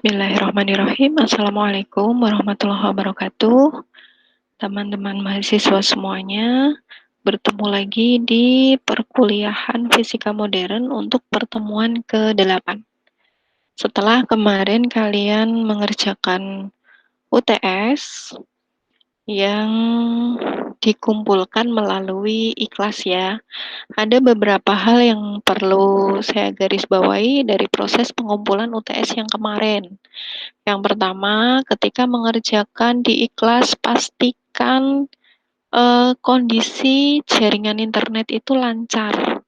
Bismillahirrahmanirrahim. Assalamualaikum warahmatullahi wabarakatuh. Teman-teman mahasiswa semuanya, bertemu lagi di perkuliahan Fisika Modern untuk pertemuan ke-8. Setelah kemarin kalian mengerjakan UTS yang dikumpulkan melalui ikhlas ya, ada beberapa hal yang perlu saya garis bawahi dari proses pengumpulan UTS yang kemarin. Yang pertama, ketika mengerjakan di ikhlas, pastikan kondisi jaringan internet itu lancar,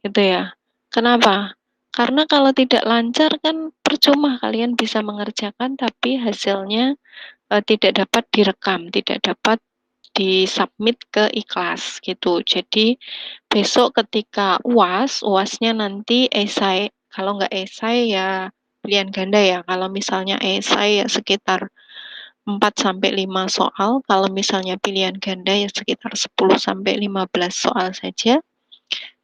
gitu ya. Kenapa? Karena kalau tidak lancar kan percuma kalian bisa mengerjakan, tapi hasilnya tidak dapat direkam, tidak dapat disubmit ke ikhlas, gitu. Jadi besok ketika UASnya nanti esai. Kalau nggak esai ya pilihan ganda ya. Kalau misalnya esai ya sekitar 4 sampai 5 soal, kalau misalnya pilihan ganda ya sekitar 10 sampai 15 soal saja.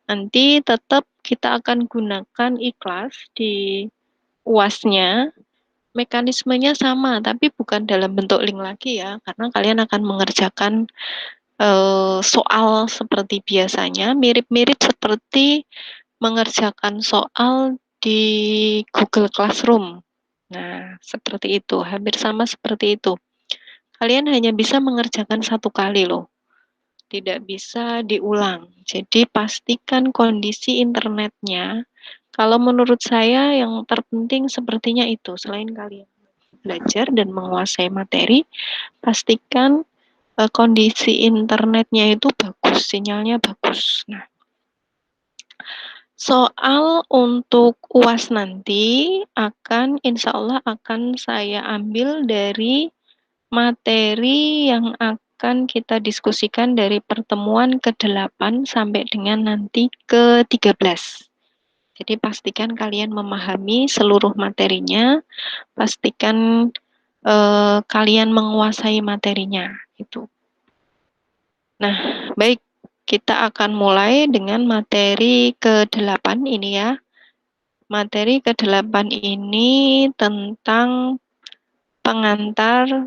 Nanti tetap kita akan gunakan ikhlas di UASnya. Mekanismenya sama, tapi bukan dalam bentuk link lagi ya, karena kalian akan mengerjakan soal seperti biasanya, mirip-mirip seperti mengerjakan soal di Google Classroom. Nah, seperti itu, hampir sama seperti itu. Kalian hanya bisa mengerjakan satu kali loh, tidak bisa diulang. Jadi pastikan kondisi internetnya. Kalau menurut saya yang terpenting sepertinya itu, selain kalian belajar dan menguasai materi, pastikan kondisi internetnya itu bagus, sinyalnya bagus. Nah, soal untuk UAS nanti insya Allah akan saya ambil dari materi yang akan kita diskusikan dari pertemuan ke-8 sampai dengan nanti ke-13. Jadi pastikan kalian memahami seluruh materinya, pastikan kalian menguasai materinya. Itu. Nah, baik. Kita akan mulai dengan materi ke-8 ini ya. Materi ke-8 ini tentang pengantar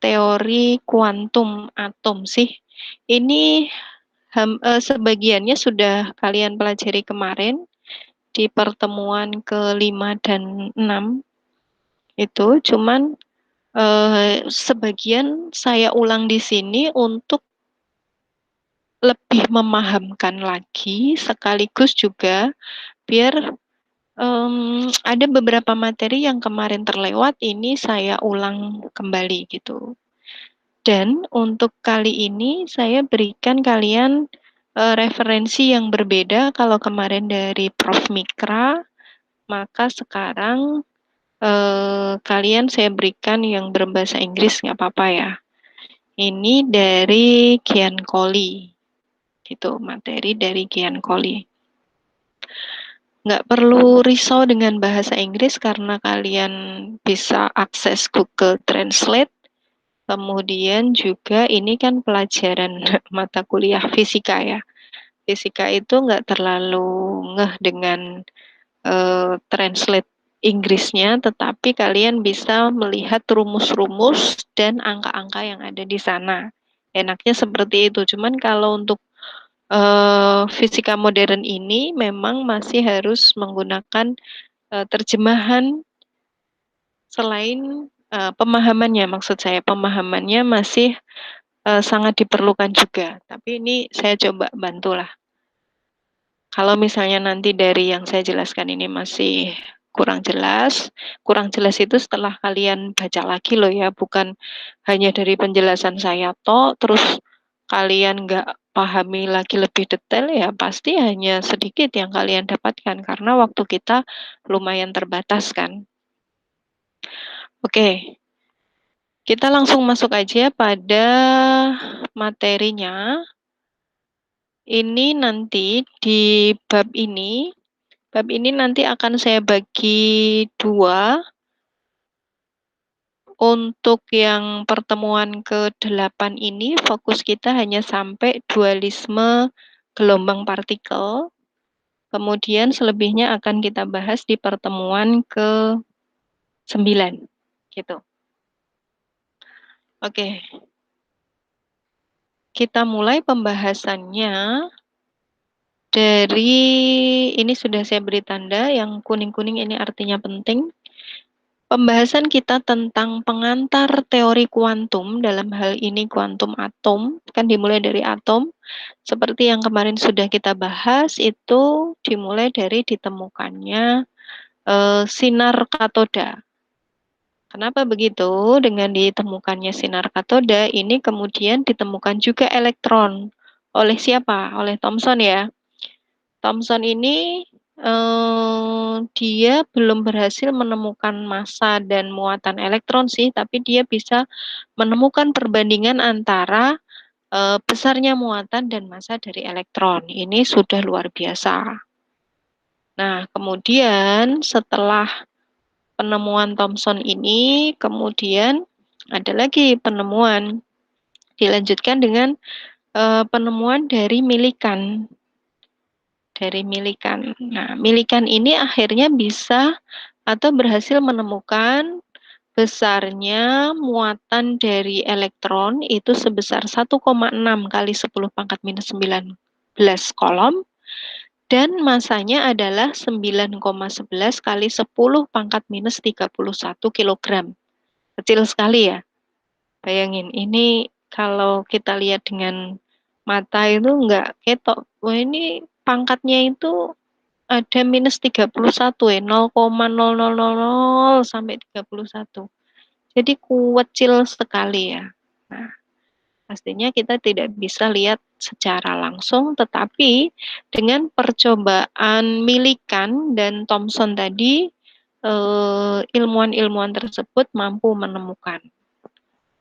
teori kuantum atom sih. Ini sebagiannya sudah kalian pelajari kemarin di pertemuan ke-5 dan 6 itu, cuman sebagian saya ulang di sini untuk lebih memahamkan lagi, sekaligus juga biar ada beberapa materi yang kemarin terlewat, ini saya ulang kembali gitu. Dan untuk kali ini saya berikan kalian referensi yang berbeda. Kalau kemarin dari Prof. Mikra, maka sekarang kalian saya berikan yang berbahasa Inggris, nggak apa-apa ya. Ini dari Gian Koli. Gitu, materi dari Gian Koli. Nggak perlu risau dengan bahasa Inggris karena kalian bisa akses Google Translate. Kemudian juga ini kan pelajaran mata kuliah fisika ya. Fisika itu nggak terlalu ngeh dengan translate Inggrisnya, tetapi kalian bisa melihat rumus-rumus dan angka-angka yang ada di sana. Enaknya seperti itu. Cuman kalau untuk fisika modern ini memang masih harus menggunakan terjemahan selain pemahamannya, maksud saya pemahamannya masih sangat diperlukan juga. Tapi ini saya coba bantulah. Kalau misalnya nanti dari yang saya jelaskan ini masih kurang jelas itu setelah kalian baca lagi loh ya, bukan hanya dari penjelasan saya terus kalian nggak pahami lagi lebih detail ya pasti hanya sedikit yang kalian dapatkan karena waktu kita lumayan terbatas kan. Oke, kita langsung masuk aja pada materinya. Ini nanti di bab ini nanti akan saya bagi dua. Untuk yang pertemuan ke-8 ini, fokus kita hanya sampai dualisme gelombang partikel. Kemudian selebihnya akan kita bahas di pertemuan ke-9. 9 gitu. Oke, kita mulai pembahasannya dari ini sudah saya beri tanda, yang kuning-kuning ini artinya penting. Pembahasan kita tentang pengantar teori kuantum, dalam hal ini kuantum atom, kan dimulai dari atom. Seperti yang kemarin sudah kita bahas, itu dimulai dari ditemukannya sinar katoda. Kenapa begitu? Dengan ditemukannya sinar katoda, ini kemudian ditemukan juga elektron. Oleh siapa? Oleh Thomson ya. Thomson ini dia belum berhasil menemukan massa dan muatan elektron sih, tapi dia bisa menemukan perbandingan antara besarnya muatan dan massa dari elektron. Ini sudah luar biasa. Nah, kemudian setelah penemuan Thomson ini, kemudian ada lagi penemuan, dilanjutkan dengan penemuan dari Millikan. Nah, Millikan ini akhirnya bisa atau berhasil menemukan besarnya muatan dari elektron itu sebesar 1,6 kali 10 pangkat minus 19 kolom, dan masanya adalah 9,11 kali 10 pangkat minus 31 kilogram. Kecil sekali ya. Bayangin, ini kalau kita lihat dengan mata itu nggak ketok. Wah, ini pangkatnya itu ada minus 31 ya, 0,0000 sampai 31. Jadi kecil sekali ya. Nah, pastinya kita tidak bisa lihat secara langsung, tetapi dengan percobaan Millikan dan Thomson tadi, ilmuwan-ilmuwan tersebut mampu menemukan.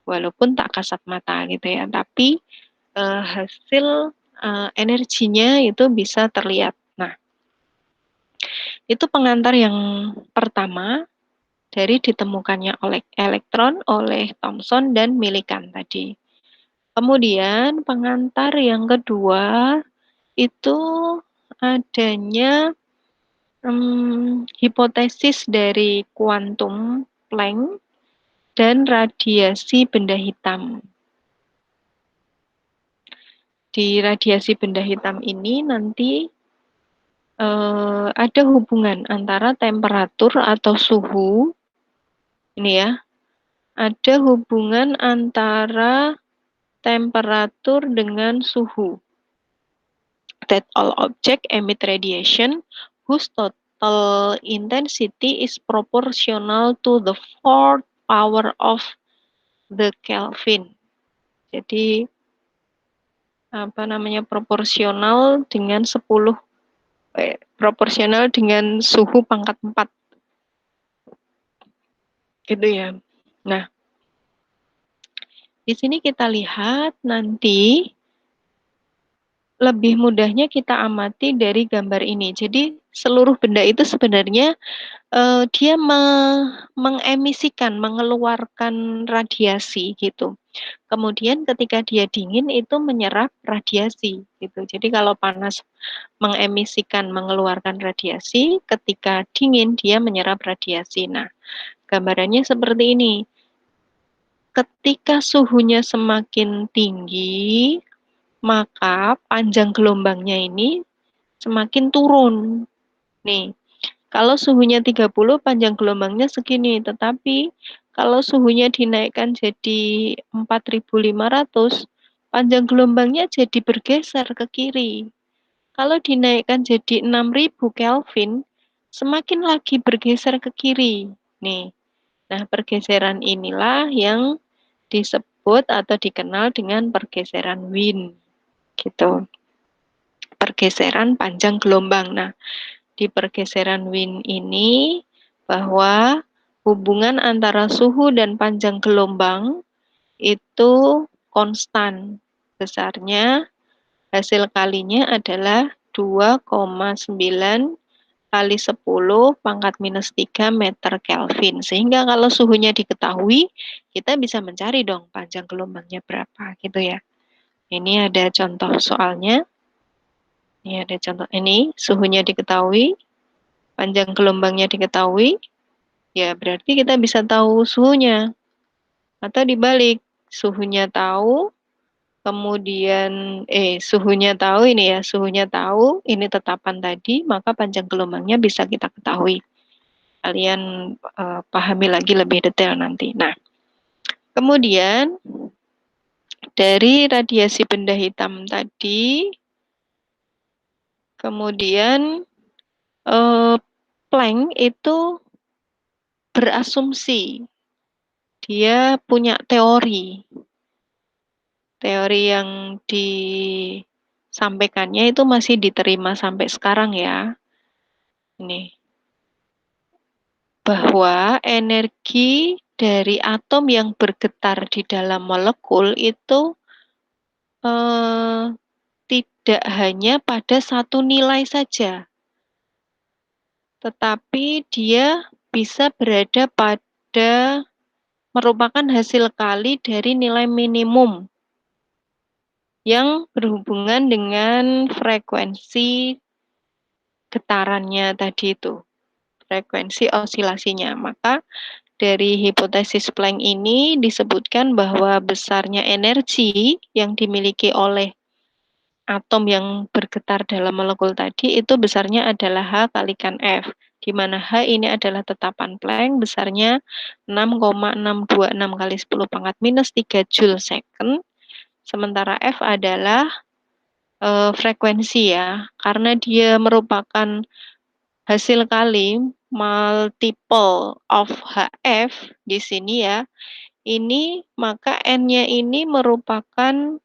Walaupun tak kasat mata gitu ya, tapi hasil energinya itu bisa terlihat. Nah, itu pengantar yang pertama dari ditemukannya oleh elektron oleh Thomson dan Millikan tadi. Kemudian pengantar yang kedua itu adanya hipotesis dari kuantum Planck dan radiasi benda hitam. Di radiasi benda hitam ini nanti ada hubungan antara temperatur atau suhu, ini ya, ada hubungan antara temperatur dengan suhu. That all objects emit radiation whose total intensity is proportional to the fourth power of the Kelvin. Jadi apa namanya, proporsional dengan proporsional dengan suhu pangkat 4 gitu ya. Nah, di sini kita lihat nanti lebih mudahnya kita amati dari gambar ini. Jadi seluruh benda itu sebenarnya dia mengemisikan, mengeluarkan radiasi gitu. Kemudian ketika dia dingin itu menyerap radiasi gitu. Jadi kalau panas mengemisikan, mengeluarkan radiasi, ketika dingin dia menyerap radiasi. Nah, gambarannya seperti ini. Ketika suhunya semakin tinggi, maka panjang gelombangnya ini semakin turun. Nih, kalau suhunya 30, panjang gelombangnya segini. Tetapi kalau suhunya dinaikkan jadi 4.500, panjang gelombangnya jadi bergeser ke kiri. Kalau dinaikkan jadi 6.000 Kelvin, semakin lagi bergeser ke kiri. Nih, nah pergeseran inilah yang disebut atau dikenal dengan pergeseran Wien. Gitu. Pergeseran panjang gelombang. Nah, di pergeseran Wien ini bahwa hubungan antara suhu dan panjang gelombang itu konstan. Besarnya hasil kalinya adalah 2,9 kali 10 pangkat minus 3 meter Kelvin. Sehingga kalau suhunya diketahui, kita bisa mencari dong panjang gelombangnya berapa gitu ya. Ini ada contoh soalnya. Ini ada contoh, ini suhunya diketahui, panjang gelombangnya diketahui. Ya, berarti kita bisa tahu suhunya. Atau dibalik, suhunya tahu, kemudian suhunya tahu ini ya, suhunya tahu, ini tetapan tadi, maka panjang gelombangnya bisa kita ketahui. Kalian pahami lagi lebih detail nanti. Nah, kemudian dari radiasi benda hitam tadi, kemudian eh, Planck itu berasumsi, dia punya teori. Teori yang disampaikannya itu masih diterima sampai sekarang ya. Ini bahwa energi dari atom yang bergetar di dalam molekul itu eh, tidak hanya pada satu nilai saja, tetapi dia bisa berada pada merupakan hasil kali dari nilai minimum yang berhubungan dengan frekuensi getarannya tadi itu, frekuensi osilasinya. Maka dari hipotesis Planck ini disebutkan bahwa besarnya energi yang dimiliki oleh atom yang bergetar dalam molekul tadi itu besarnya adalah H kalikan F, di mana H ini adalah tetapan Planck besarnya 6,626 kali 10 pangkat minus 3 Joule second, sementara F adalah frekuensi ya, karena dia merupakan hasil kali multiple of HF di sini ya, ini maka N-nya ini merupakan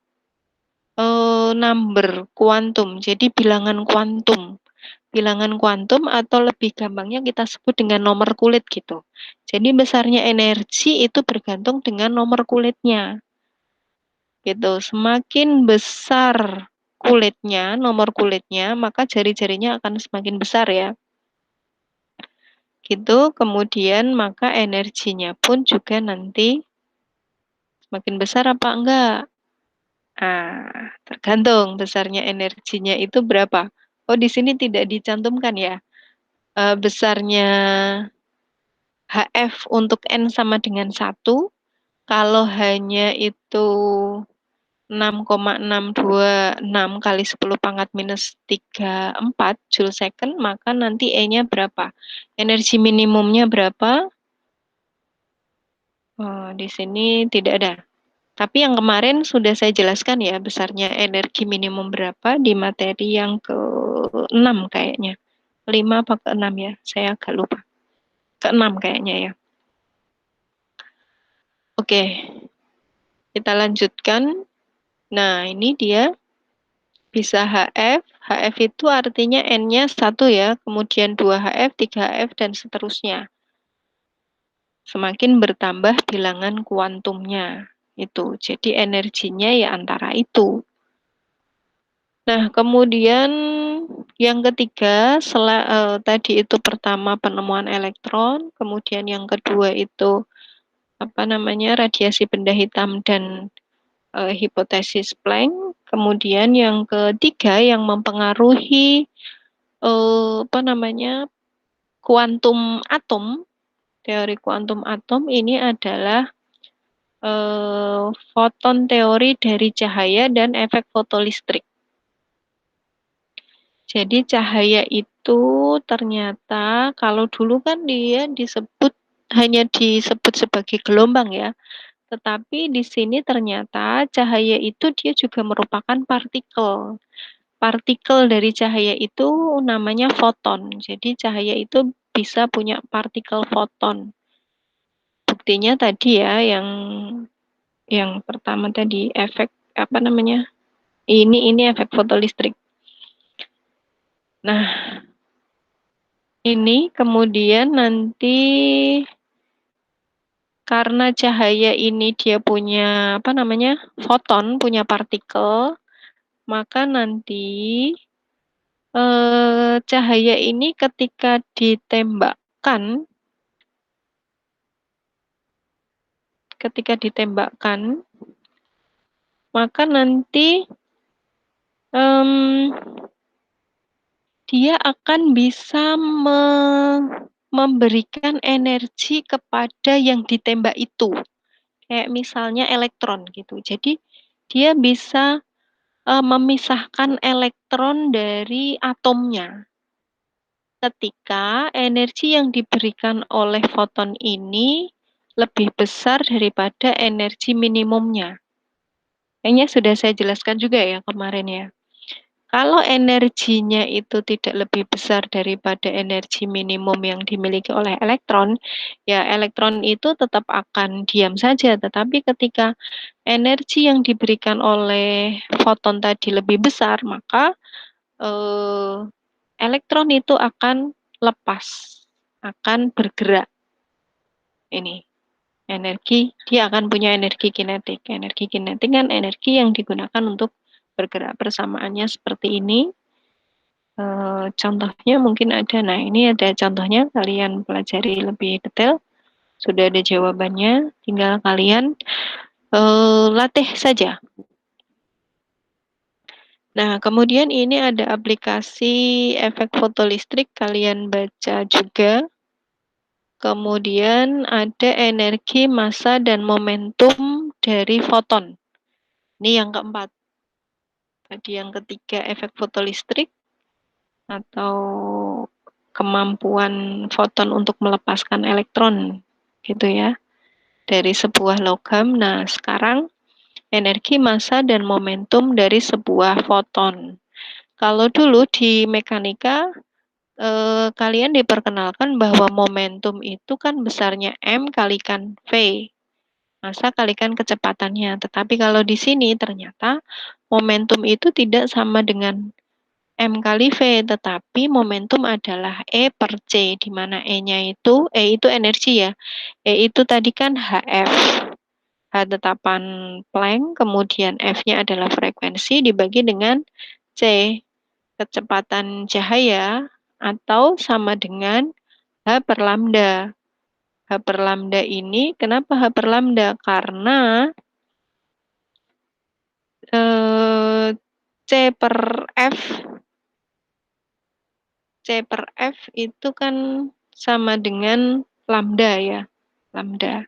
number kuantum, jadi bilangan kuantum. Bilangan kuantum atau lebih gampangnya kita sebut dengan nomor kulit gitu. Jadi besarnya energi itu bergantung dengan nomor kulitnya. Gitu. Semakin besar kulitnya, nomor kulitnya, maka jari-jarinya akan semakin besar ya. Gitu. Kemudian maka energinya pun juga nanti semakin besar apa enggak? Tergantung besarnya energinya itu berapa. Oh, di sini tidak dicantumkan ya. Besarnya HF untuk N sama dengan 1. Kalau hanya itu 6,626 kali 10 pangkat minus 34 Joule second, maka nanti E-nya berapa? Energi minimumnya berapa? Oh, di sini tidak ada. Tapi yang kemarin sudah saya jelaskan ya, besarnya energi minimum berapa di materi yang ke-6 kayaknya. 5 apa ke-6 ya? Saya agak lupa. Ke-6 kayaknya ya. Oke, kita lanjutkan. Nah, ini dia bisa HF. HF itu artinya N-nya 1 ya, kemudian 2 HF, 3 HF, dan seterusnya. Semakin bertambah bilangan kuantumnya. Itu. Jadi energinya ya antara itu. Nah, kemudian yang ketiga, tadi itu pertama penemuan elektron, kemudian yang kedua itu apa namanya radiasi benda hitam dan hipotesis Planck, kemudian yang ketiga yang mempengaruhi apa namanya kuantum atom, teori kuantum atom ini adalah foton teori dari cahaya dan efek fotolistrik. Jadi cahaya itu ternyata kalau dulu kan dia hanya disebut sebagai gelombang ya. Tetapi di sini ternyata cahaya itu dia juga merupakan partikel. Partikel dari cahaya itu namanya foton. Jadi cahaya itu bisa punya partikel foton. Buktinya tadi ya yang pertama tadi efek apa namanya? Ini efek fotolistrik. Nah, ini kemudian nanti karena cahaya ini dia punya apa namanya? Foton, punya partikel, maka nanti cahaya ini ketika ditembakkan, maka nanti um, dia akan bisa memberikan energi kepada yang ditembak itu. Kayak misalnya elektron gitu. Jadi dia bisa memisahkan elektron dari atomnya. Ketika energi yang diberikan oleh foton ini lebih besar daripada energi minimumnya. Kayaknya sudah saya jelaskan juga ya kemarin ya. Kalau energinya itu tidak lebih besar daripada energi minimum yang dimiliki oleh elektron, ya elektron itu tetap akan diam saja. Tetapi ketika energi yang diberikan oleh foton tadi lebih besar, maka eh, elektron itu akan lepas, akan bergerak. Ini energi, dia akan punya energi kinetik. Energi kinetik kan energi yang digunakan untuk bergerak. Persamaannya seperti ini. Contohnya mungkin ada. Nah, ini ada contohnya. Kalian pelajari lebih detail. Sudah ada jawabannya. Tinggal kalian latih saja. Nah, kemudian ini ada aplikasi efek fotolistrik. Kalian baca juga. Kemudian ada energi, massa, dan momentum dari foton. Ini yang keempat. Tadi yang ketiga efek fotolistrik atau kemampuan foton untuk melepaskan elektron gitu ya dari sebuah logam. Nah, sekarang energi, massa, dan momentum dari sebuah foton. Kalau dulu di mekanika kalian diperkenalkan bahwa momentum itu kan besarnya M kalikan V. Massa kalikan kecepatannya. Tetapi kalau di sini ternyata momentum itu tidak sama dengan M kali V, tetapi momentum adalah E per C, di mana E itu energi ya. E itu tadi kan HF, H tetapan Planck, kemudian F-nya adalah frekuensi dibagi dengan C, kecepatan cahaya, atau sama dengan H per lambda. H per lambda ini, kenapa H per lambda? Karena C per F C per F itu kan sama dengan lambda ya, lambda.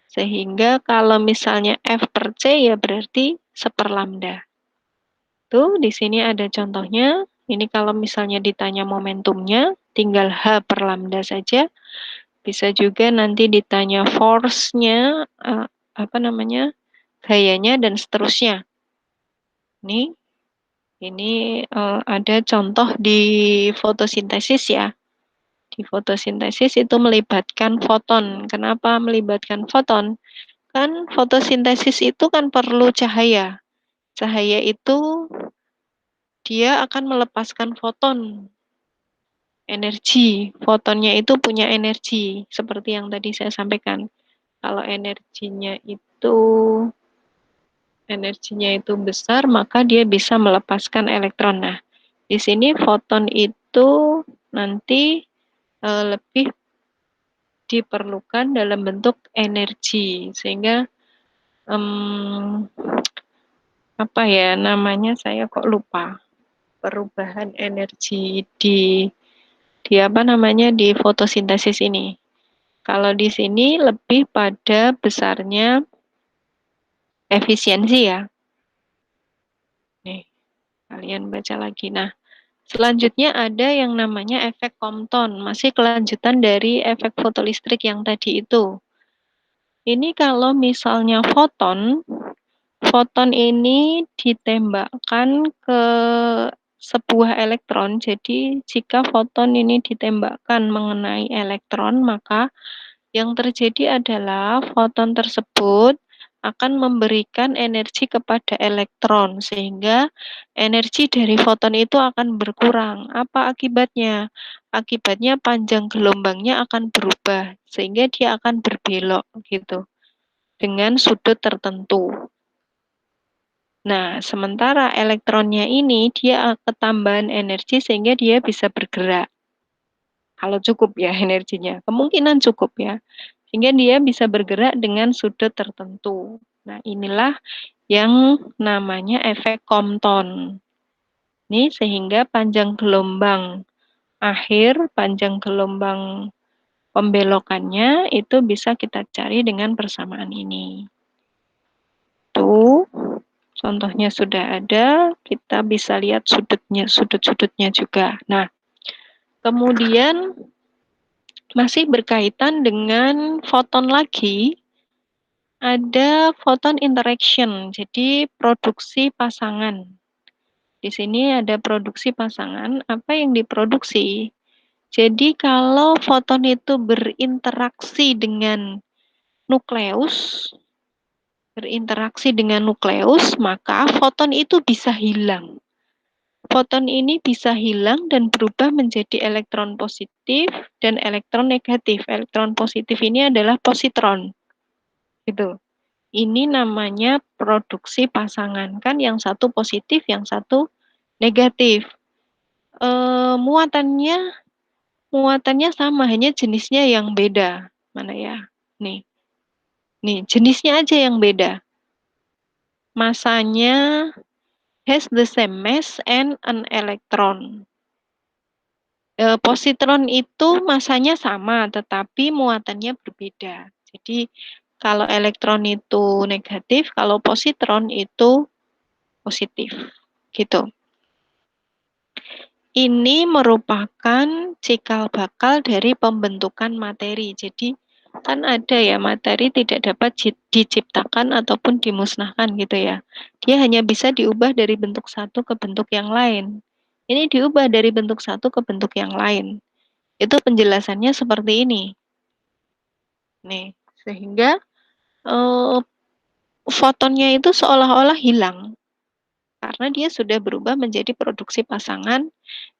Sehingga kalau misalnya F per C ya berarti seper lambda. Tuh, di sini ada contohnya. Ini kalau misalnya ditanya momentumnya, tinggal H per lambda saja. Bisa juga nanti ditanya force-nya, gayanya, dan seterusnya. Ini ada contoh di fotosintesis ya. Di fotosintesis itu melibatkan foton. Kenapa melibatkan foton? Kan fotosintesis itu kan perlu cahaya. Cahaya itu dia akan melepaskan foton, energi. Fotonnya itu punya energi, seperti yang tadi saya sampaikan. Kalau energinya itu besar, maka dia bisa melepaskan elektron. Nah, di sini foton itu nanti lebih diperlukan dalam bentuk energi, sehingga apa ya namanya, saya kok lupa, perubahan energi di apa namanya di fotosintesis ini. Kalau di sini lebih pada besarnya efisiensi ya. Nih, kalian baca lagi. Nah, selanjutnya ada yang namanya efek Compton, masih kelanjutan dari efek fotolistrik yang tadi itu. Ini kalau misalnya foton ini ditembakkan ke sebuah elektron. Jadi jika foton ini ditembakkan mengenai elektron, maka yang terjadi adalah foton tersebut akan memberikan energi kepada elektron, sehingga energi dari foton itu akan berkurang. Apa akibatnya? Akibatnya panjang gelombangnya akan berubah, sehingga dia akan berbelok gitu dengan sudut tertentu. Nah, sementara elektronnya ini dia ketambahan energi sehingga dia bisa bergerak. Kalau cukup ya energinya, kemungkinan cukup ya. Sehingga dia bisa bergerak dengan sudut tertentu. Nah, inilah yang namanya efek Compton. Ini sehingga panjang gelombang Pembelokannya itu bisa kita cari dengan persamaan ini. Tuh, contohnya sudah ada, kita bisa lihat sudut-sudutnya juga. Nah, kemudian masih berkaitan dengan foton lagi, ada foton interaction, jadi produksi pasangan. Di sini ada produksi pasangan, apa yang diproduksi? Jadi kalau foton itu berinteraksi dengan nukleus, maka foton itu bisa hilang. Foton ini bisa hilang dan berubah menjadi elektron positif dan elektron negatif. Elektron positif ini adalah positron. Gitu. Ini namanya produksi pasangan. Kan yang satu positif, yang satu negatif. Muatannya sama, hanya jenisnya yang beda. Mana ya? Nih. Nih, jenisnya aja yang beda. Masanya has the same mass and an electron. Positron itu masanya sama, tetapi muatannya berbeda. Jadi, kalau elektron itu negatif, kalau positron itu positif. Gitu. Ini merupakan cikal bakal dari pembentukan materi. Jadi, kan ada ya, materi tidak dapat diciptakan ataupun dimusnahkan gitu ya. Dia hanya bisa diubah dari bentuk satu ke bentuk yang lain. Ini diubah dari bentuk satu ke bentuk yang lain. Itu penjelasannya seperti ini. Nih, sehingga fotonnya itu seolah-olah hilang karena dia sudah berubah menjadi produksi pasangan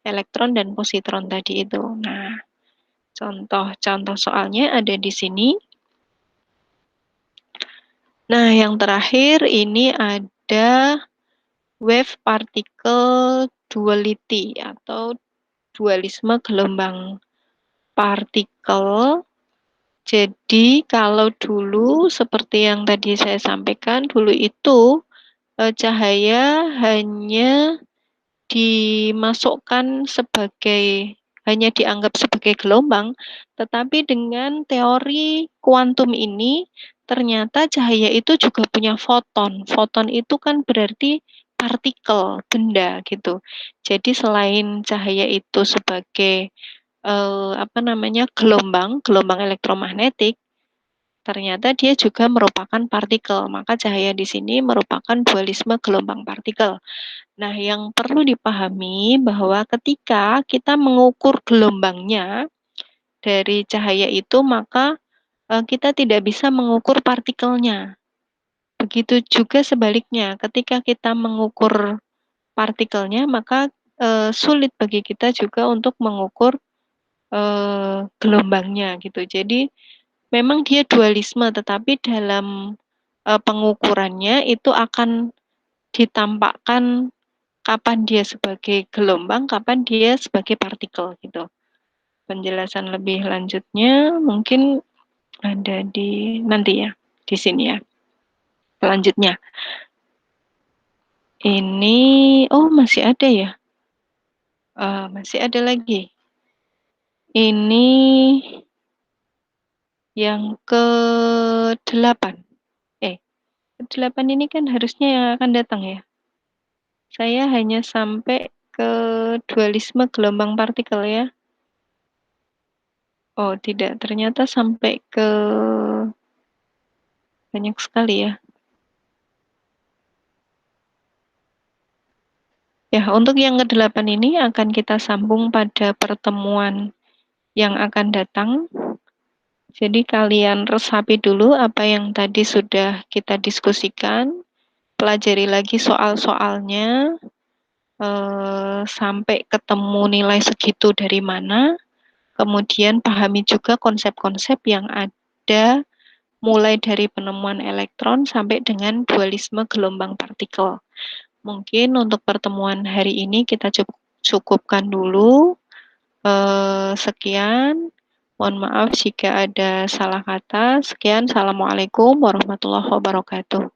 elektron dan positron tadi itu. Nah, contoh-contoh soalnya ada di sini. Nah, yang terakhir ini ada wave particle duality atau dualisme gelombang partikel. Jadi kalau dulu seperti yang tadi saya sampaikan, dulu itu cahaya hanya hanya dianggap sebagai gelombang, tetapi dengan teori kuantum ini ternyata cahaya itu juga punya foton. Foton itu kan berarti partikel, benda gitu. Jadi selain cahaya itu sebagai gelombang elektromagnetik, ternyata dia juga merupakan partikel. Maka cahaya di sini merupakan dualisme gelombang partikel. Nah, yang perlu dipahami bahwa ketika kita mengukur gelombangnya dari cahaya itu, maka kita tidak bisa mengukur partikelnya. Begitu juga sebaliknya, ketika kita mengukur partikelnya, maka sulit bagi kita juga untuk mengukur gelombangnya gitu. Jadi memang dia dualisme, tetapi dalam pengukurannya itu akan ditampakkan kapan dia sebagai gelombang, kapan dia sebagai partikel gitu. Penjelasan lebih lanjutnya mungkin ada di nanti ya, di sini ya. Selanjutnya. Ini, oh masih ada ya? Masih ada lagi. Ini yang ke-8. Ke-8 ini kan harusnya yang akan datang ya. Saya hanya sampai ke dualisme gelombang partikel ya. Oh, tidak. Ternyata sampai ke banyak sekali ya. Ya, untuk yang ke-8 ini akan kita sambung pada pertemuan yang akan datang. Jadi kalian resapi dulu apa yang tadi sudah kita diskusikan. Pelajari lagi soal-soalnya. Sampai ketemu nilai segitu dari mana. Kemudian pahami juga konsep-konsep yang ada mulai dari penemuan elektron sampai dengan dualisme gelombang partikel. Mungkin untuk pertemuan hari ini kita cukupkan dulu. Sekian. Mohon maaf jika ada salah kata. Sekian. Assalamualaikum warahmatullahi wabarakatuh.